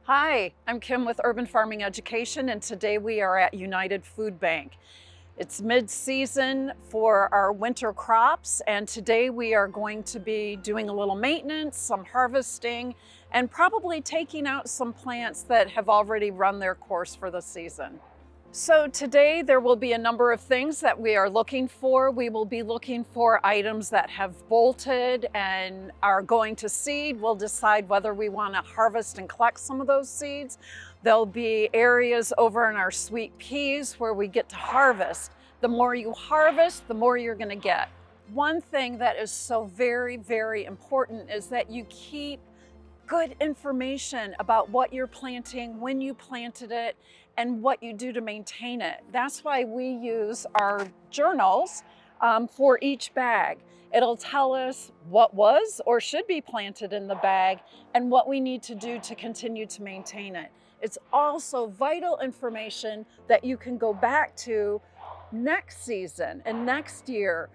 Hi, I'm Kim with Urban Farming Education, and today we are at United Food Bank. It's mid-season for our winter crops, and today we are going to be doing a little maintenance, some harvesting, and probably taking out some plants that have already run their course for the season. So today there will be a number of things that we are looking for. We will be looking for items that have bolted and are going to seed. We'll decide whether we want to harvest and collect some of those seeds. There'll be areas over in our sweet peas where we get to harvest. The more you harvest, the more you're going to get. One thing that is so very, very important is that you keep good information about what you're planting, when you planted it, and what you do to maintain it. That's why we use our journals for each bag. It'll tell us what was or should be planted in the bag and what we need to do to continue to maintain it. It's also vital information that you can go back to next season and next year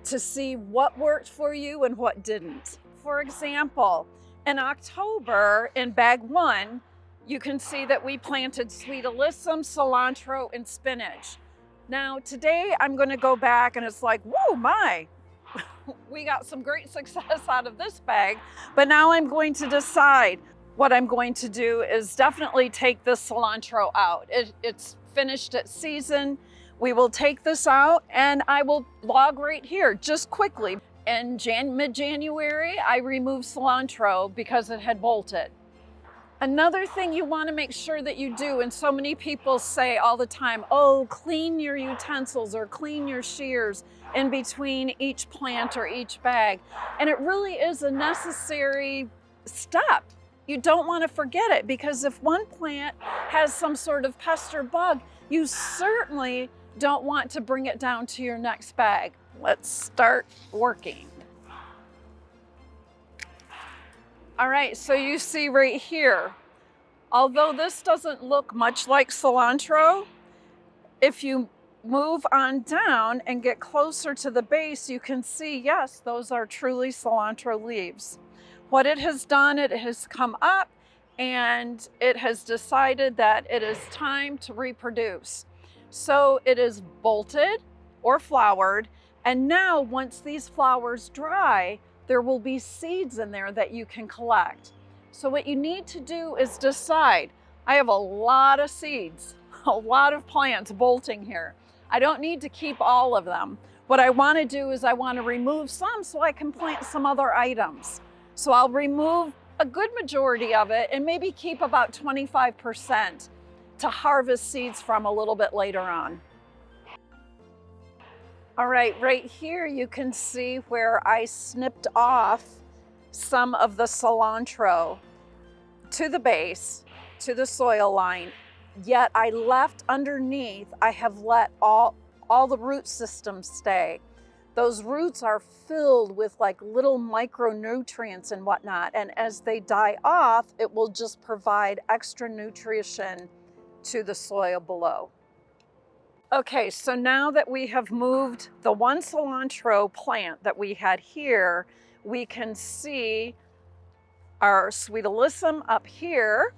to see what worked for you and what didn't. For example, in October, in bag 1, you can see that we planted sweet alyssum, cilantro, and spinach. Now today I'm going to go back and it's like, whoa, my, we got some great success out of this bag, but now I'm going to decide what I'm going to do is definitely take this cilantro out. It's finished its season. We will take this out and I will log right here just quickly. In mid-January, I removed cilantro because it had bolted. Another thing you want to make sure that you do, and so many people say all the time, oh, clean your utensils or clean your shears in between each plant or each bag. And it really is a necessary step. You don't want to forget it because if one plant has some sort of pest or bug, you certainly don't want to bring it down to your next bag. Let's start working. All right, so you see right here, although this doesn't look much like cilantro, if you move on down and get closer to the base, you can see, yes, those are truly cilantro leaves. What it has done, it has come up and it has decided that it is time to reproduce. So it is bolted or flowered, and now once these flowers dry, there will be seeds in there that you can collect. So what you need to do is decide, I have a lot of seeds, a lot of plants bolting here. I don't need to keep all of them. What I want to do is I want to remove some so I can plant some other items. So I'll remove a good majority of it and maybe keep about 25% to harvest seeds from a little bit later on. All right, right here you can see where I snipped off some of the cilantro to the base, to the soil line, yet I left underneath, I have let all the root systems stay. Those roots are filled with like little micronutrients and whatnot, and as they die off, it will just provide extra nutrition to the soil below. Okay, so now that we have moved the one cilantro plant that we had here, we can see our sweet alyssum up here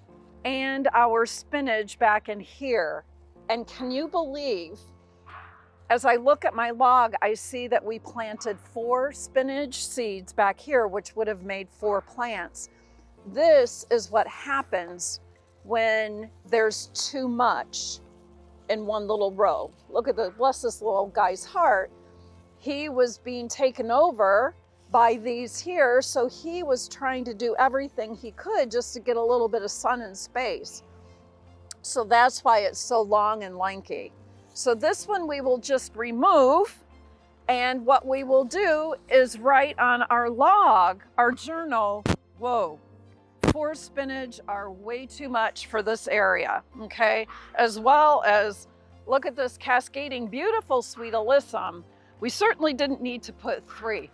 and our spinach back in here. And can you believe, as I look at my log, I see that we planted 4 spinach seeds back here, which would have made 4 plants. This is what happens when there's too much in one little row. Look at bless this little guy's heart. He was being taken over by these here, so he was trying to do everything he could just to get a little bit of sun and space. So that's why it's so long and lanky. So this one we will just remove, and what we will do is write on our log, our journal, whoa, 4 spinach are way too much for this area, okay? As well as, look at this cascading, beautiful sweet alyssum. We certainly didn't need to put 3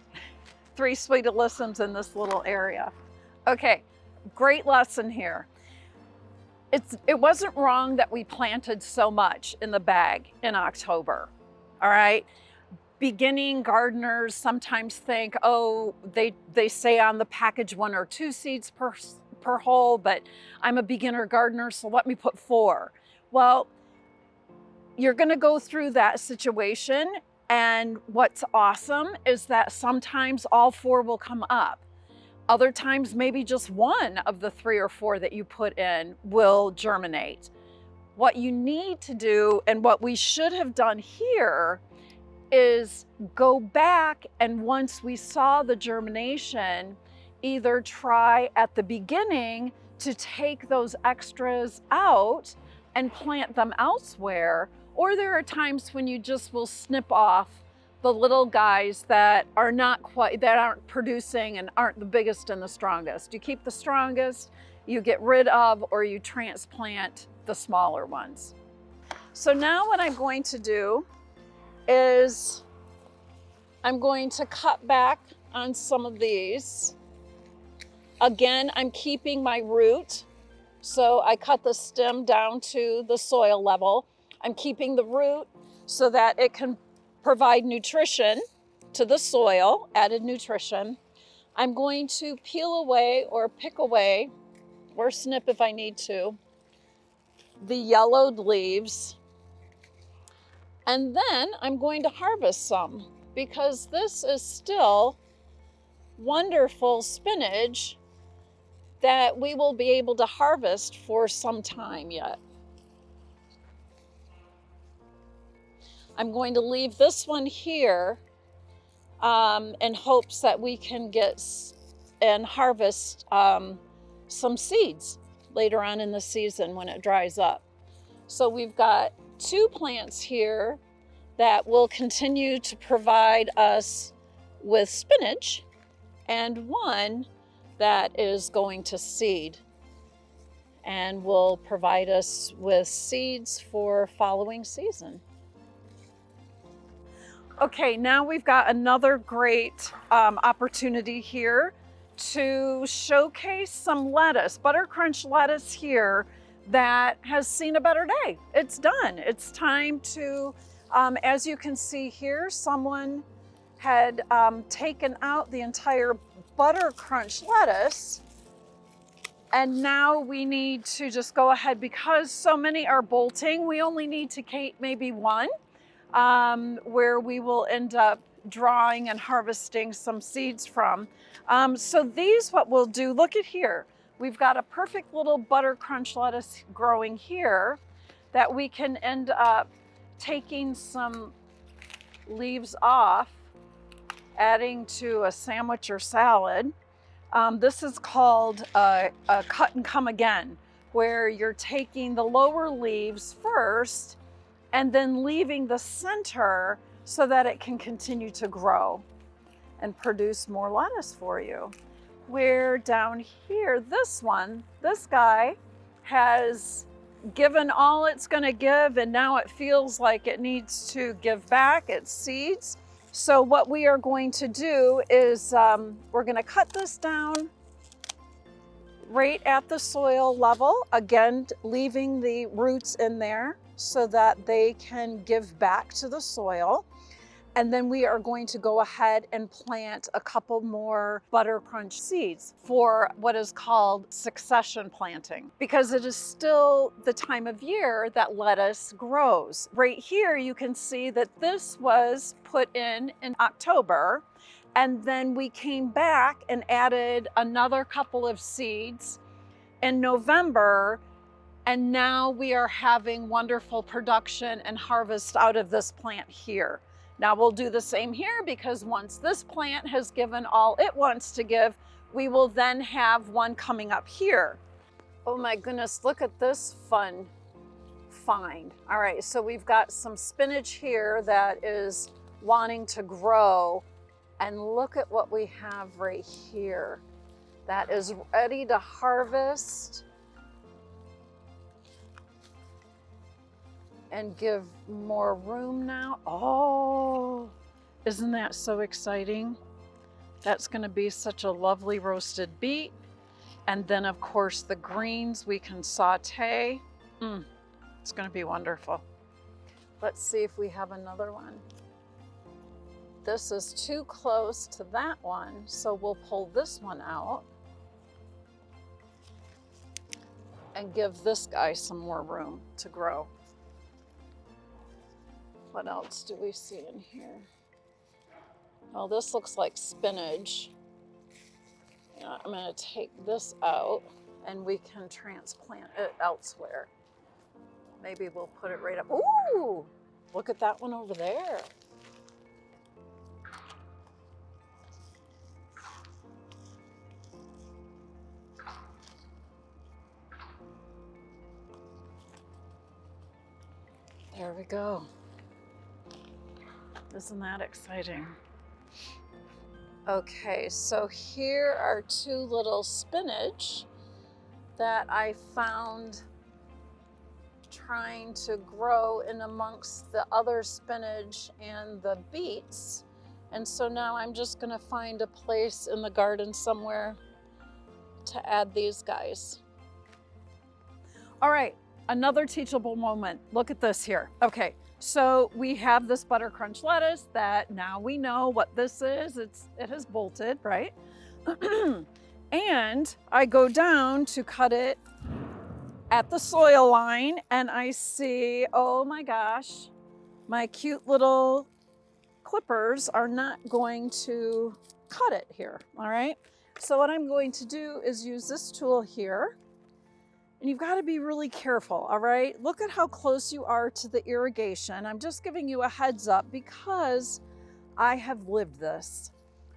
sweet alyssums in this little area. Okay, great lesson here. It wasn't wrong that we planted so much in the bag in October, all right? Beginning gardeners sometimes think, oh, they say on the package 1 or 2 seeds per per hole, but I'm a beginner gardener, so let me put 4. Well, you're gonna go through that situation, and what's awesome is that sometimes all 4 will come up. Other times, maybe just 1 of the 3 or 4 that you put in will germinate. What you need to do, and what we should have done here, is go back, and once we saw the germination, either try at the beginning to take those extras out and plant them elsewhere, or there are times when you just will snip off the little guys that are not quite, that aren't producing and aren't the biggest and the strongest. You keep the strongest, you get rid of, or you transplant the smaller ones. So now what I'm going to do is I'm going to cut back on some of these. Again, I'm keeping my root. So I cut the stem down to the soil level. I'm keeping the root so that it can provide nutrition to the soil, added nutrition. I'm going to peel away or pick away, or snip if I need to, the yellowed leaves. And then I'm going to harvest some, because this is still wonderful spinach that we will be able to harvest for some time yet. I'm going to leave this one here in hopes that we can get and harvest some seeds later on in the season when it dries up. So we've got 2 plants here that will continue to provide us with spinach, and 1 that is going to seed and will provide us with seeds for following season. Okay, now we've got another great opportunity here to showcase some lettuce, Buttercrunch lettuce here, that has seen a better day. It's done. It's time to, as you can see here, someone had taken out the entire Buttercrunch lettuce, and now we need to just go ahead, because so many are bolting, we only need to keep maybe 1, where we will end up drawing and harvesting some seeds from. So these, what we'll do, look at here. We've got a perfect little Buttercrunch lettuce growing here that we can end up taking some leaves off, adding to a sandwich or salad. This is called a cut and come again, where you're taking the lower leaves first and then leaving the center so that it can continue to grow and produce more lettuce for you. Where down here, this guy has given all it's gonna give, and now it feels like it needs to give back its seeds. So what we are going to do is we're gonna cut this down right at the soil level, again, leaving the roots in there so that they can give back to the soil. And then we are going to go ahead and plant a couple more Buttercrunch seeds for what is called succession planting, because it is still the time of year that lettuce grows. Right here, you can see that this was put in October, and then we came back and added another couple of seeds in November, and now we are having wonderful production and harvest out of this plant here. Now we'll do the same here, because once this plant has given all it wants to give, we will then have one coming up here. Oh my goodness, look at this fun find. All right, so we've got some spinach here that is wanting to grow, and look at what we have right here that is ready to harvest and give more room now. Oh, isn't that so exciting? That's gonna be such a lovely roasted beet. And then of course the greens we can saute. It's gonna be wonderful. Let's see if we have another one. This is too close to that one, so we'll pull this one out. and give this guy some more room to grow. What else do we see in here? Oh, this looks like spinach. Yeah, I'm going to take this out and we can transplant it elsewhere. Maybe we'll put it right up. Ooh, look at that one over there. There we go. Isn't that exciting? Okay, so here are two little spinach that I found trying to grow in amongst the other spinach and the beets. And so now I'm just gonna find a place in the garden somewhere to add these guys. All right, another teachable moment. Look at this here. Okay, so we have this Buttercrunch lettuce that now we know what this is. It has bolted, right? And I go down to cut it at the soil line and I see, oh my gosh, my cute little clippers are not going to cut it here, all right? So what I'm going to do is use this tool here. And you've got to be really careful, all right? Look at how close you are to the irrigation. I'm just giving you a heads up because I have lived this.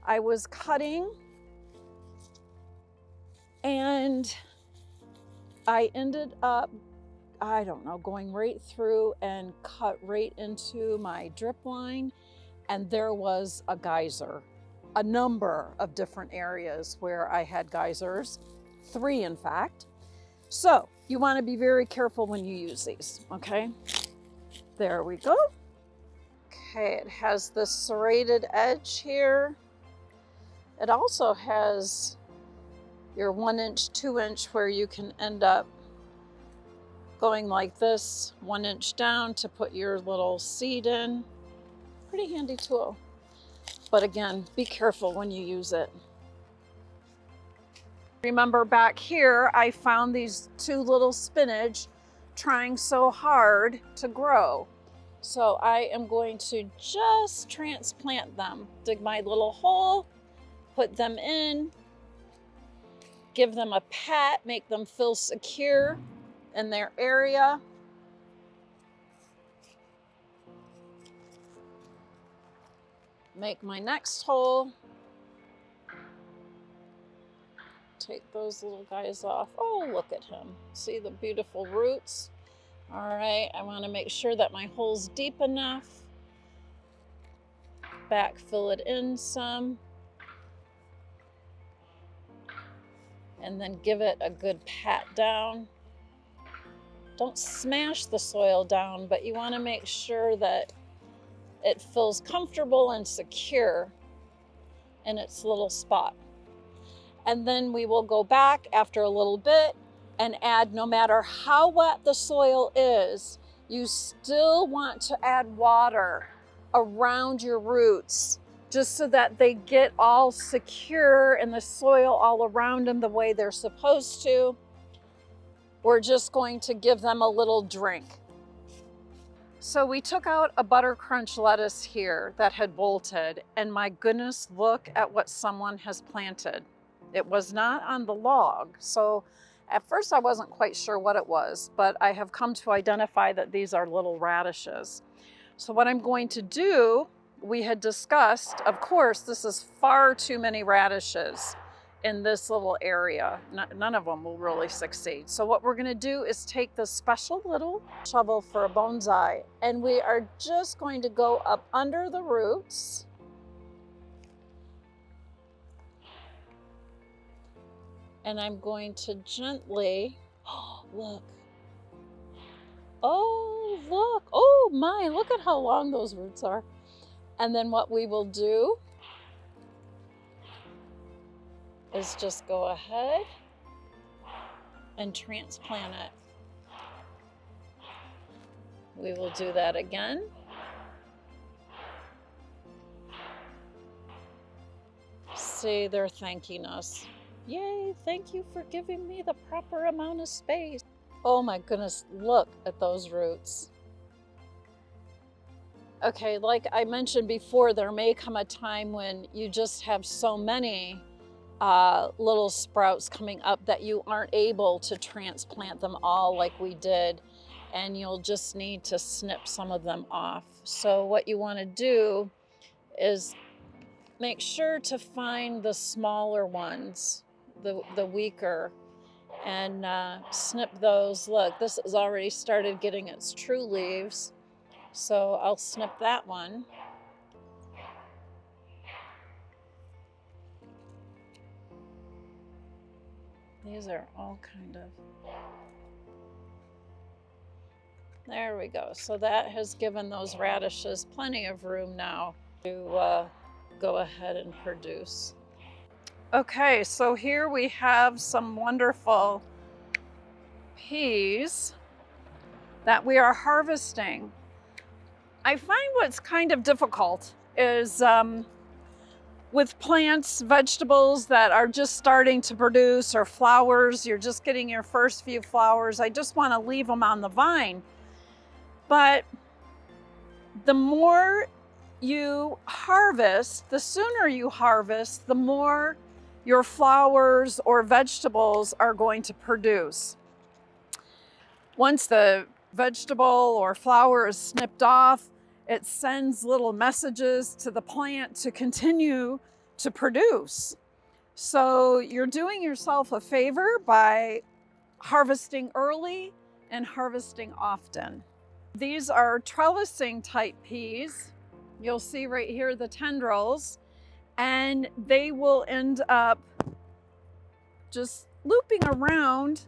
I was cutting and I ended up, I don't know, going right through and cut right into my drip line. And there was a geyser, a number of different areas where I had geysers, 3 in fact. So you want to be very careful when you use these, okay? There we go. Okay, it has this serrated edge here. It also has your 1 inch, 2 inch where you can end up going like this, 1 inch down to put your little seed in. Pretty handy tool. But again, be careful when you use it. Remember back here, I found these 2 little spinach trying so hard to grow. So I am going to just transplant them. Dig my little hole, put them in, give them a pat, make them feel secure in their area. Make my next hole. Take those little guys off. Oh, look at him. See the beautiful roots? All right, I want to make sure that my hole's deep enough. Backfill it in some. And then give it a good pat down. Don't smash the soil down, but you want to make sure that it feels comfortable and secure in its little spot. And then we will go back after a little bit and add, no matter how wet the soil is, you still want to add water around your roots just so that they get all secure in the soil all around them the way they're supposed to. We're just going to give them a little drink. So we took out a Buttercrunch lettuce here that had bolted, and my goodness, look at what someone has planted. It was not on the log, so at first I wasn't quite sure what it was, but I have come to identify that these are little radishes. So what I'm going to do, we had discussed, of course, this is far too many radishes in this little area. None of them will really succeed. So what we're gonna do is take this special little shovel for a bonsai, and we are just going to go up under the roots. And I'm going to gently, oh, look. Oh, look. Oh my, look at how long those roots are. And then what we will do is just go ahead and transplant it. We will do that again. See, they're thanking us. Yay, thank you for giving me the proper amount of space. Oh my goodness, look at those roots. Okay, like I mentioned before, there may come a time when you just have so many little sprouts coming up that you aren't able to transplant them all like we did, and you'll just need to snip some of them off. So what you want to do is make sure to find the smaller ones, the weaker, and snip those. Look, this has already started getting its true leaves, so I'll snip that one. These are all kind of, there we go. So that has given those radishes plenty of room now to go ahead and produce. Okay, so here we have some wonderful peas that we are harvesting. I find what's kind of difficult is with plants, vegetables that are just starting to produce, or flowers, you're just getting your first few flowers. I just want to leave them on the vine. But the more you harvest, the sooner you harvest, the more your flowers or vegetables are going to produce. Once the vegetable or flower is snipped off, it sends little messages to the plant to continue to produce. So you're doing yourself a favor by harvesting early and harvesting often. These are trellising type peas. You'll see right here the tendrils, and they will end up just looping around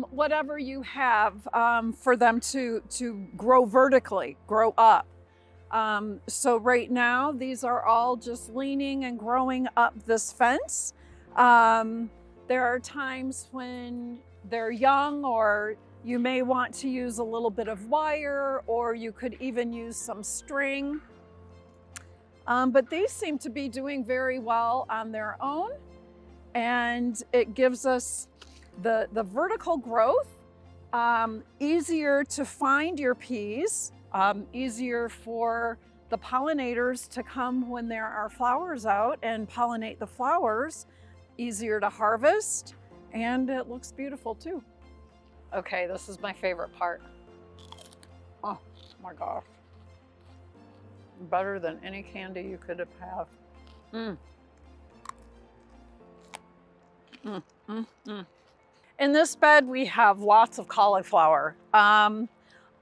whatever you have for them to grow vertically, grow up. So right now, these are all just leaning and growing up this fence. There are times when they're young, or you may want to use a little bit of wire, or you could even use some string. But these seem to be doing very well on their own, and it gives us the vertical growth, easier to find your peas, easier for the pollinators to come when there are flowers out and pollinate the flowers, easier to harvest, and it looks beautiful too. Okay, this is my favorite part. Oh my gosh. Better than any candy you could have. In this bed, we have lots of cauliflower.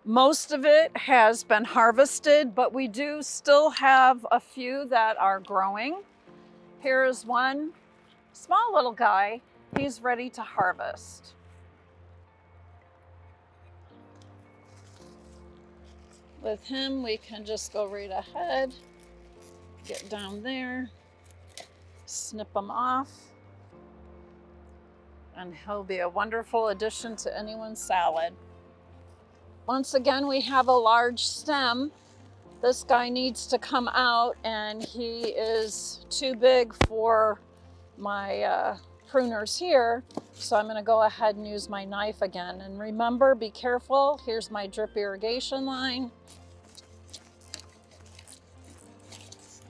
Most of it has been harvested, but we do still have a few that are growing. Here is one small little guy. He's ready to harvest. With him, we can just go right ahead, get down there, snip him off, and he'll be a wonderful addition to anyone's salad. Once again, we have a large stem. This guy needs to come out, and he is too big for my pruners here, so I'm going to go ahead and use my knife again. And remember, be careful. Here's my drip irrigation line.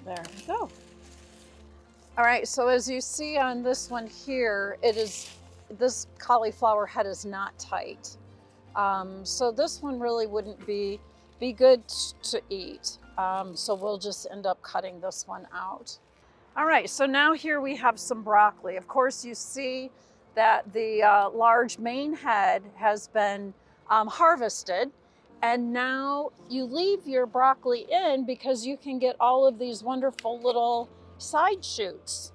There we go. All right, so as you see on this one here, this cauliflower head is not tight. So this one really wouldn't be good to eat. So we'll just end up cutting this one out. All right, so now here we have some broccoli. Of course, you see that the large main head has been harvested, and now you leave your broccoli in because you can get all of these wonderful little side shoots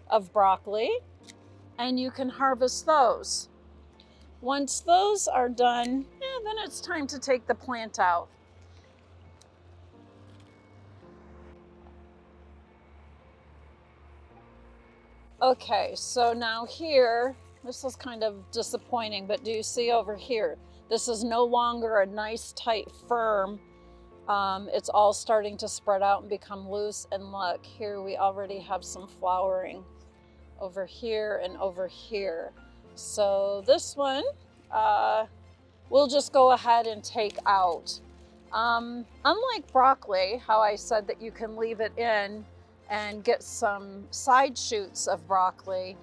of broccoli, and you can harvest those. Once those are done, then it's time to take the plant out. Okay, so now here, this is kind of disappointing, but do you see over here? This is no longer a nice, tight, firm. It's all starting to spread out and become loose. And look, here we already have some flowering over here and over here. So this one we'll just go ahead and take out. Unlike broccoli, how I said that you can leave it in and get some side shoots of broccoli,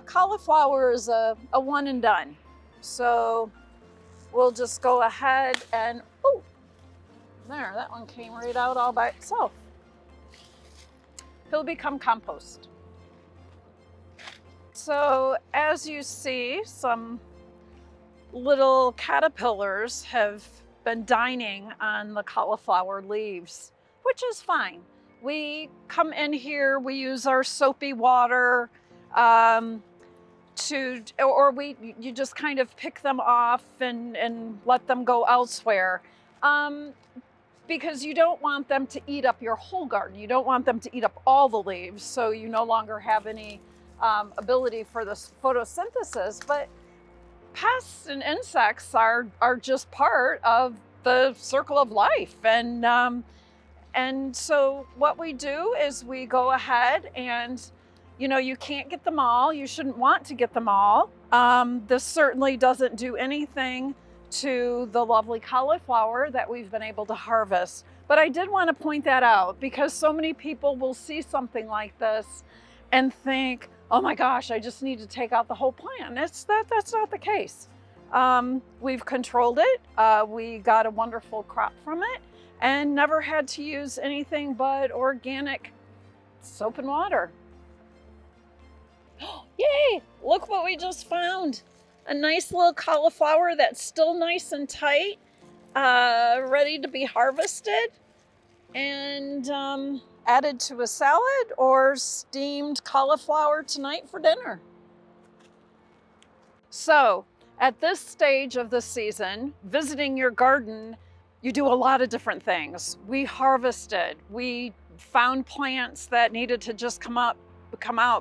cauliflower is a one and done. So we'll just go ahead and, oh, there, that one came right out all by itself. He'll become compost. So as you see, some little caterpillars have been dining on the cauliflower leaves, which is fine. We come in here, we use our soapy water, you just kind of pick them off and let them go elsewhere. Because you don't want them to eat up your whole garden. You don't want them to eat up all the leaves, so you no longer have any ability for this photosynthesis. But pests and insects are just part of the circle of life. And so what we do is we go ahead and, you can't get them all. You shouldn't want to get them all. This certainly doesn't do anything to the lovely cauliflower that we've been able to harvest. But I did want to point that out because so many people will see something like this and think, oh my gosh, I just need to take out the whole plant. That's not the case. We've controlled it. We got a wonderful crop from it and never had to use anything but organic soap and water. Yay! Look what we just found. A nice little cauliflower that's still nice and tight, ready to be harvested and added to a salad or steamed cauliflower tonight for dinner. So at this stage of the season, visiting your garden, you do a lot of different things. We harvested, we found plants that needed to just come out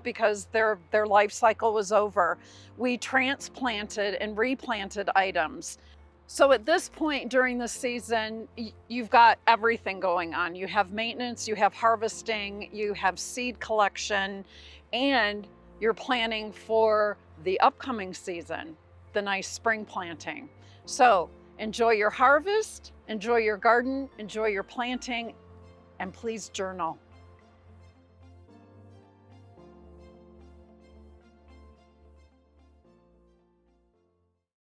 because their life cycle was over. We transplanted and replanted items. So at this point during the season, you've got everything going on. You have maintenance, you have harvesting, you have seed collection, and you're planning for the upcoming season, the nice spring planting. So enjoy your harvest, enjoy your garden, enjoy your planting, and please journal.